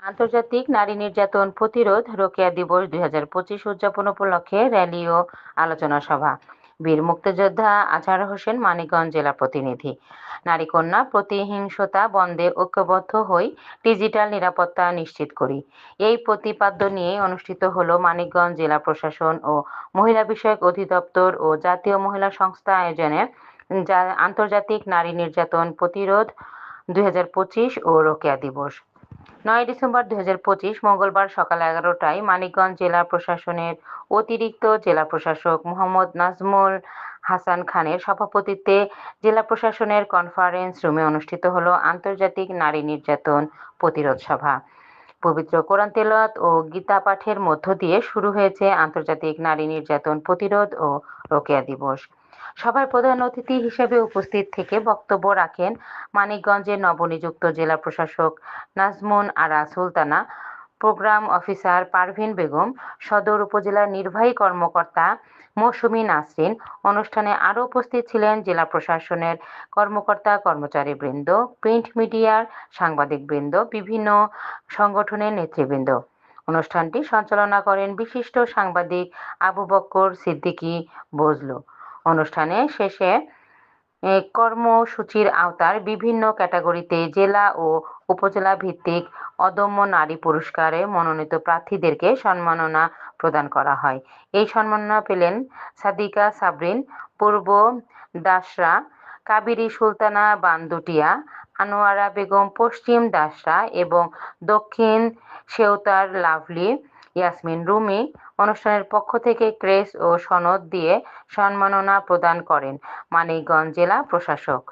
আন্তর্জাতিক নারী নির্যাতন প্রতিরোধ রোকেয়া দিবস 2025 উদযাপন উপলক্ষে র্যালি ও আলোচনা সভা। বীর মুক্তিযোদ্ধা আজহার হোসেন, মানিকগঞ্জ জেলা প্রতিনিধি। নারী কন্যা প্রতিহিংসতা বন্ধে ঐক্যবদ্ধ হই, ডিজিটাল নিরাপত্তা নিশ্চিত করি। এই প্রতিপাদ্য নিয়ে অনুষ্ঠিত হলো মানিকগঞ্জ জেলা প্রশাসন ও মহিলা বিষয়ক অধিদপ্তর ও জাতীয় মহিলা সংস্থা আয়োজনে যা আন্তর্জাতিক নারী নির্যাতন প্রতিরোধ 2025 ও রোকেয়া দিবস। 9 ডিসেম্বর 2025 মঙ্গলবার সকাল 11টায় মানিকগঞ্জ জেলা প্রশাসনের অতিরিক্ত জেলা প্রশাসক মোহাম্মদ নাজমুল হাসান খানের সভাপতিত্বে জেলা প্রশাসনের কনফারেন্স রুমে অনুষ্ঠিত হলো আন্তর্জাতিক নারী নির্যাতন প্রতিরোধ সভা। পবিত্র কোরআন তেলাওয়াত ও গীতা পাঠের মধ্য দিয়ে শুরু হয়েছে আন্তর্জাতিক নারী নির্যাতন প্রতিরোধ ও রোকেয়া দিবস। সভায় প্রধান অতিথি হিসেবে উপস্থিত থেকে বক্তব্য রাখেন মানিকগঞ্জের নবনিযুক্ত জেলা প্রশাসক নাজমুন আরা সুলতানা, প্রোগ্রাম অফিসার পারভিন বেগম, সদর উপজেলার নির্বাহী কর্মকর্তা মৌসুমী নাসরিন। অনুষ্ঠানে আরও উপস্থিত ছিলেন জেলা প্রশাসনের কর্মকর্তা কর্মচারীবৃন্দ, প্রিন্ট মিডিয়ার সাংবাদিকবৃন্দ, বিভিন্ন সংগঠনের নেতৃবৃন্দ। অনুষ্ঠানটি সঞ্চালনা করেন বিশিষ্ট সাংবাদিক আবু বক্কর সিদ্দিকী বজলু। অনুষ্ঠানে শেষে কর্মসূচির আওতার বিভিন্ন ক্যাটাগরিতে জেলা ও উপজেলা ভিত্তিক অদম্য নারী পুরস্কারে মনোনীত প্রার্থীদেরকে সম্মাননা প্রদান করা হয়। এই সম্মাননা পেলেন সাদিকা সাবরিন, পূর্ব দাসরা, কাবেরী সুলতানা বান্দুটিয়া, আনোয়ারা বেগম পশ্চিম দাসরা এবং দক্ষিণ সেওতার লাভলি ইয়াসমিন রুমি। অনুষ্ঠানের পক্ষ থেকে ক্রেস্ট ও সনদ দিয়ে সম্মাননা প্রদান করেন মানিকগঞ্জ জেলা প্রশাসক।